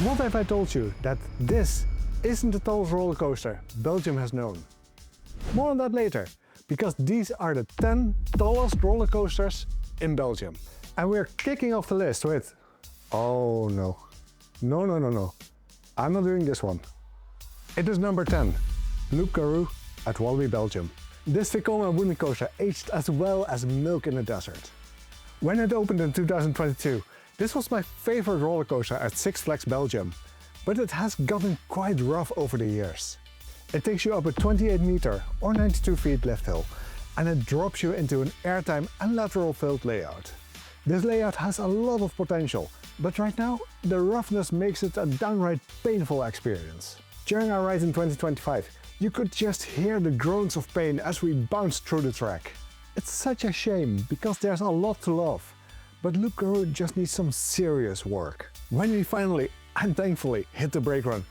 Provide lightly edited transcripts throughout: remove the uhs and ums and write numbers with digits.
What if I told you that this isn't the tallest roller coaster Belgium has known? More on that later, because these are the 10 tallest roller coasters in Belgium. And we're kicking off the list with... Oh no. No. I'm not doing this one. It is number 10, Loup-Garou at Walibi, Belgium. This Vekoma wooden coaster aged as well as milk in the desert. When it opened in 2022, this was my favorite roller coaster at Six Flags Belgium, but it has gotten quite rough over the years. It takes you up a 28 meter or 92 feet lift hill, and it drops you into an airtime and lateral filled layout. This layout has a lot of potential, but right now the roughness makes it a downright painful experience. During our ride in 2025, you could just hear the groans of pain as we bounced through the track. It's such a shame because there's a lot to love, but Loup-Garou just needs some serious work. When we finally, and thankfully, hit the brake run,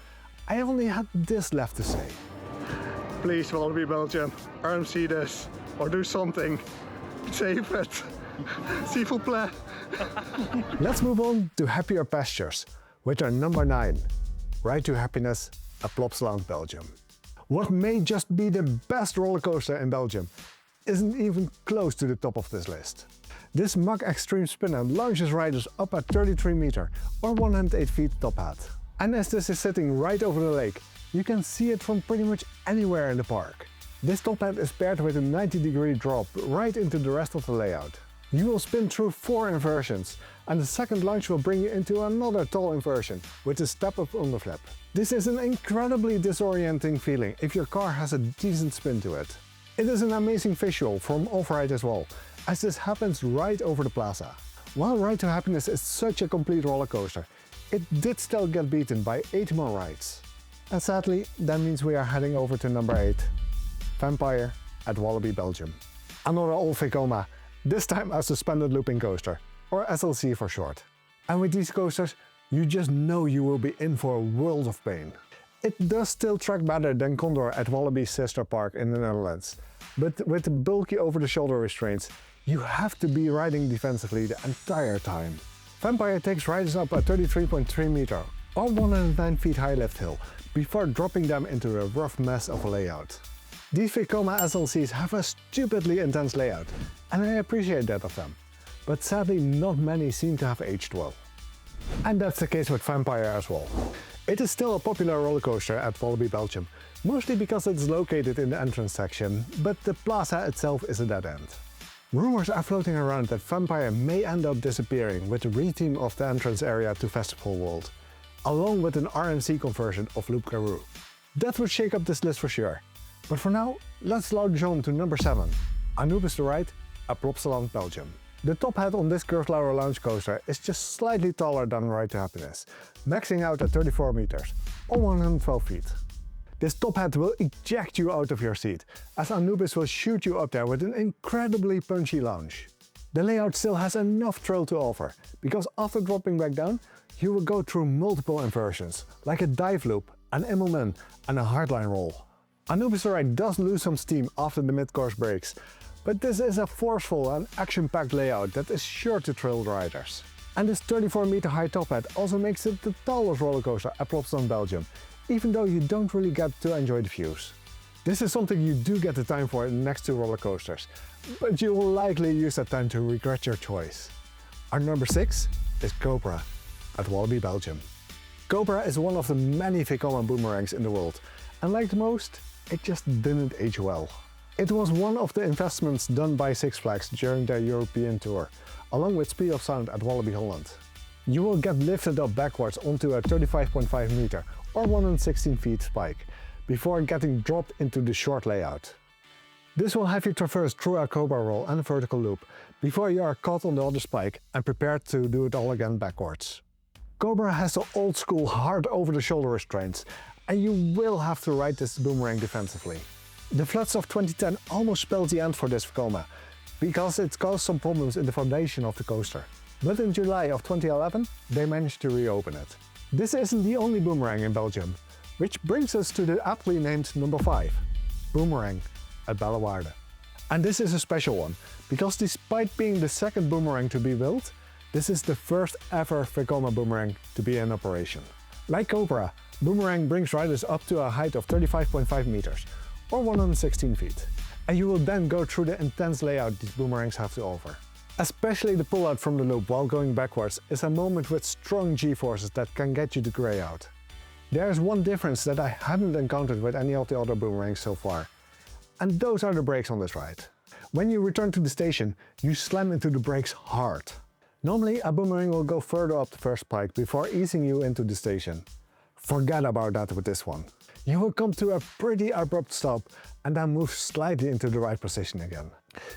I only had this left to say. Please, Walibi Belgium, RMC this, or do something. Save it. S'il vous plaît. Let's move on to happier pastures, with our number 9, Ride to Happiness at Plopsaland, Belgium. What may just be the best roller coaster in Belgium isn't even close to the top of this list. This Mach Extreme Spinner launches riders up at 33 meter or 108 feet top hat. And as this is sitting right over the lake, you can see it from pretty much anywhere in the park. This top hat is paired with a 90-degree drop right into the rest of the layout. You will spin through 4 inversions, and the second launch will bring you into another tall inversion with a step-up underflip. This is an incredibly disorienting feeling if your car has a decent spin to it. It is an amazing visual from off-ride as well, as this happens right over the plaza. While Ride to Happiness is such a complete roller coaster, it did still get beaten by 8 more rides. And sadly, that means we are heading over to number 8, Vampire at Walibi, Belgium. Another old Vekoma, this time a suspended looping coaster, or SLC for short. And with these coasters, you just know you will be in for a world of pain. It does still track better than Kondaa at Walibi's sister park in the Netherlands, but with the bulky over-the-shoulder restraints, you have to be riding defensively the entire time. Vampire takes riders up a 33.3 meter or 109 feet high lift hill before dropping them into a rough mess of a layout. These Vekoma SLCs have a stupidly intense layout, and I appreciate that of them, but sadly not many seem to have aged well. And that's the case with Vampire as well. It is still a popular roller coaster at Walibi, Belgium, mostly because it's located in the entrance section, but the plaza itself is a dead end. Rumors are floating around that Vampire may end up disappearing with the retheme of the entrance area to Festival World, along with an RMC conversion of Loup-Garou. That would shake up this list for sure. But for now, let's launch on to number 7, Anubis the Ride at Plopsaland, Belgium. The top hat on this curved Laura launch coaster is just slightly taller than Ride to Happiness, maxing out at 34 meters or 112 feet. This top hat will eject you out of your seat, as Anubis will shoot you up there with an incredibly punchy launch. The layout still has enough thrill to offer, because after dropping back down, you will go through multiple inversions, like a dive loop, an Immelman and a hardline roll. Anubis the Ride does lose some steam after the mid-course breaks, but this is a forceful and action-packed layout that is sure to thrill riders. And this 34 meter high top hat also makes it the tallest roller coaster at Plopsaland, Belgium, even though you don't really get to enjoy the views. This is something you do get the time for in the next 2 roller coasters, but you will likely use that time to regret your choice. Our number 6 is Cobra at Walibi, Belgium. Cobra is one of the many Vekoma boomerangs in the world, and like the most, it just didn't age well. It was one of the investments done by Six Flags during their European tour, along with Speed of Sound at Walibi, Holland. You will get lifted up backwards onto a 35.5 meter or 116 feet spike, before getting dropped into the short layout. This will have you traverse through a Cobra roll and a vertical loop, before you are caught on the other spike and prepared to do it all again backwards. Cobra has the old school hard over the shoulder restraints, and you will have to ride this boomerang defensively. The floods of 2010 almost spelled the end for this Vekoma, because it caused some problems in the foundation of the coaster. But in July of 2011, they managed to reopen it. This isn't the only boomerang in Belgium, which brings us to the aptly named number 5, Boomerang at Bellewaerde. And this is a special one, because despite being the second boomerang to be built, this is the first ever Vekoma boomerang to be in operation. Like Cobra, Boomerang brings riders up to a height of 35.5 meters, or 116 feet. And you will then go through the intense layout these boomerangs have to offer. Especially the pull-out from the loop while going backwards is a moment with strong G-forces that can get you to grey out. There is one difference that I haven't encountered with any of the other boomerangs so far, and those are the brakes on this ride. When you return to the station, you slam into the brakes hard. Normally a boomerang will go further up the first spike before easing you into the station. Forget about that with this one. You will come to a pretty abrupt stop and then move slightly into the right position again.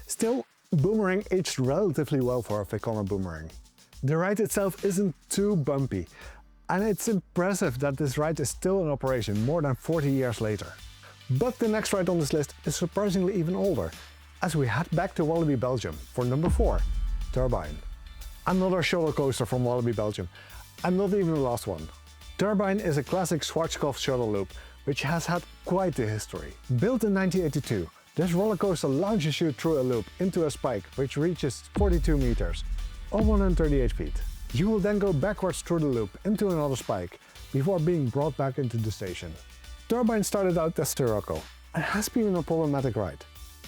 Still, Boomerang aged relatively well for a Vekoma boomerang. The ride itself isn't too bumpy, and it's impressive that this ride is still in operation more than 40 years later. But the next ride on this list is surprisingly even older, as we head back to Walibi, Belgium for number 4, Turbine. Another shuttle coaster from Walibi, Belgium, and not even the last one. Turbine is a classic Schwarzkopf shuttle loop, which has had quite the history. Built in 1982, this roller coaster launches you through a loop into a spike which reaches 42 meters, or 138 feet. You will then go backwards through the loop into another spike, before being brought back into the station. Turbine started out as Sirocco, and has been a problematic ride,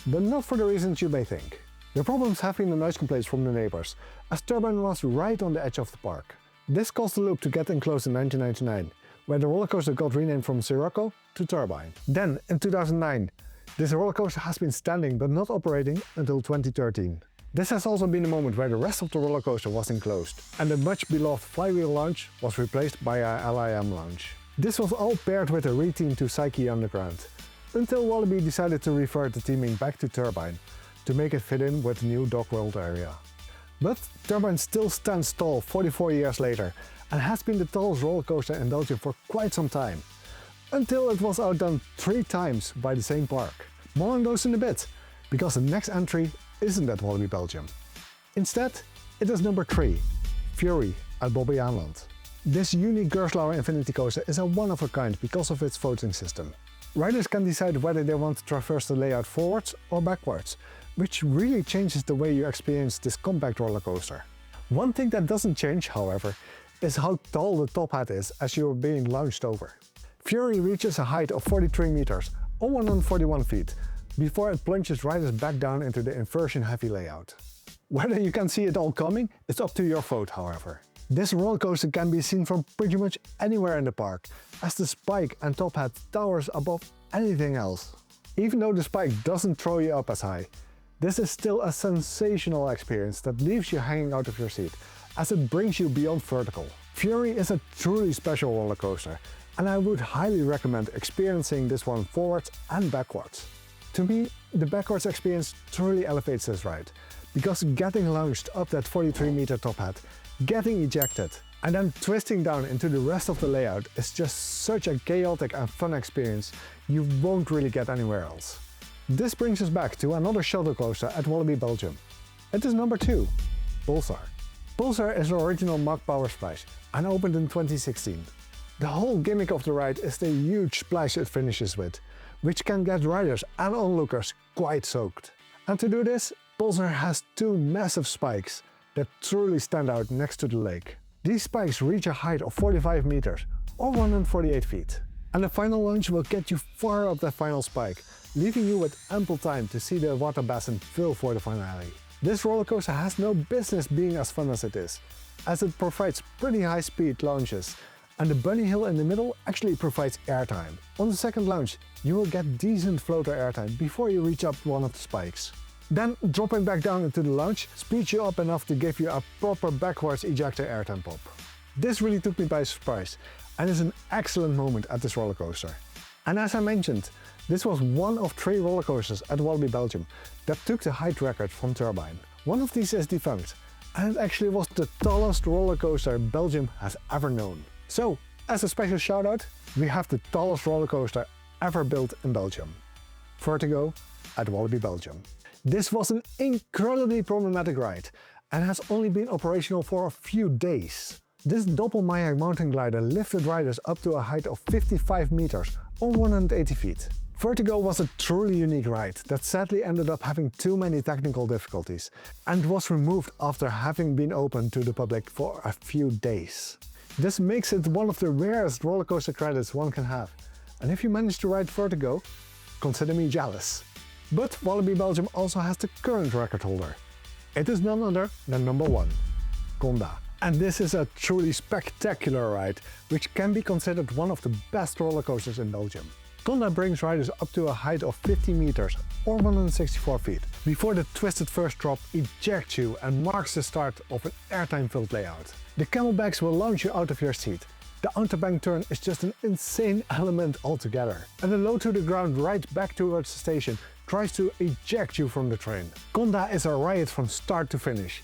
but not for the reasons you may think. The problems have been the noise complaints from the neighbors, as Turbine was right on the edge of the park. This caused the loop to get enclosed in 1999, where the roller coaster got renamed from Sirocco to Turbine. Then, in 2009, this roller coaster has been standing but not operating until 2013. This has also been the moment where the rest of the roller coaster was enclosed, and the much beloved flywheel lounge was replaced by a LIM lounge. This was all paired with a retheme to Psyche Underground, until Walibi decided to revert the theming back to Turbine, to make it fit in with the new Dog World area. But Turbine still stands tall 44 years later, and has been the tallest roller coaster in Belgium for quite some time, until it was outdone 3 times by the same park. More on those in a bit, because the next entry isn't at Walibi, Belgium. Instead, it is number 3, Fury at Bobbejaanland. This unique Gerstlauer Infinity coaster is a one-of-a-kind because of its voting system. Riders can decide whether they want to traverse the layout forwards or backwards, which really changes the way you experience this compact roller coaster. One thing that doesn't change, however, is how tall the top hat is as you are being launched over. Fury reaches a height of 43 meters, or 141 feet, before it plunges riders back down into the inversion-heavy layout. Whether you can see it all coming is up to your vote, however. This roller coaster can be seen from pretty much anywhere in the park, as the spike and top hat towers above anything else. Even though the spike doesn't throw you up as high, this is still a sensational experience that leaves you hanging out of your seat, as it brings you beyond vertical. Fury is a truly special roller coaster, and I would highly recommend experiencing this one forwards and backwards. To me, the backwards experience truly elevates this ride, because getting launched up that 43-meter top hat, getting ejected, and then twisting down into the rest of the layout is just such a chaotic and fun experience you won't really get anywhere else. This brings us back to another shuttle coaster at Walibi, Belgium. It is number 2, Pulsar. Pulsar is the original Mach Power Splash and opened in 2016. The whole gimmick of the ride is the huge splash it finishes with, which can get riders and onlookers quite soaked. And to do this, Pulsar has 2 massive spikes that truly stand out next to the lake. These spikes reach a height of 45 meters, or 148 feet. And the final launch will get you far up that final spike, leaving you with ample time to see the water basin fill for the finale. This roller coaster has no business being as fun as it is, as it provides pretty high speed launches, and the bunny hill in the middle actually provides airtime. On the second launch, you will get decent floater airtime before you reach up one of the spikes. Then dropping back down into the launch speeds you up enough to give you a proper backwards ejector airtime pop. This really took me by surprise and is an excellent moment at this roller coaster. And as I mentioned, this was one of 3 roller coasters at Walibi, Belgium that took the height record from Turbine. One of these is defunct, and it actually was the tallest roller coaster Belgium has ever known. So, as a special shout out, we have the tallest roller coaster ever built in Belgium. Vertigo at Walibi, Belgium. This was an incredibly problematic ride and has only been operational for a few days. This Doppelmayr mountain glider lifted riders up to a height of 55 meters or 180 feet. Vertigo was a truly unique ride that sadly ended up having too many technical difficulties and was removed after having been open to the public for a few days. This makes it one of the rarest roller coaster credits one can have. And if you manage to ride Vertigo, consider me jealous. But Walibi Belgium also has the current record holder. It is none other than number 1, Kondaa. And this is a truly spectacular ride, which can be considered one of the best roller coasters in Belgium. Kondaa brings riders up to a height of 50 meters or 164 feet, before the twisted first drop ejects you and marks the start of an airtime-filled layout. The camelbacks will launch you out of your seat. The underbank turn is just an insane element altogether. And the low to the ground ride back towards the station tries to eject you from the train. Kondaa is a riot from start to finish.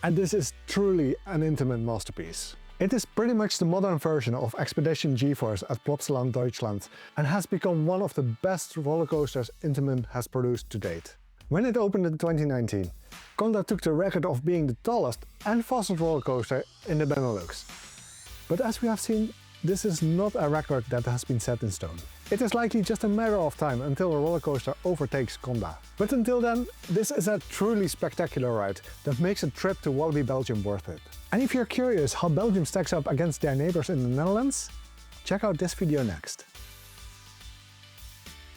And this is truly an intimate masterpiece. It is pretty much the modern version of Expedition GeForce at Plopsaland, Deutschland, and has become one of the best roller coasters Intamin has produced to date. When it opened in 2019, Kondaa took the record of being the tallest and fastest roller coaster in the Benelux. But as we have seen, this is not a record that has been set in stone. It is likely just a matter of time until a roller coaster overtakes Kondaa. But until then, this is a truly spectacular ride that makes a trip to Walibi Belgium worth it. And if you're curious how Belgium stacks up against their neighbors in the Netherlands, check out this video next.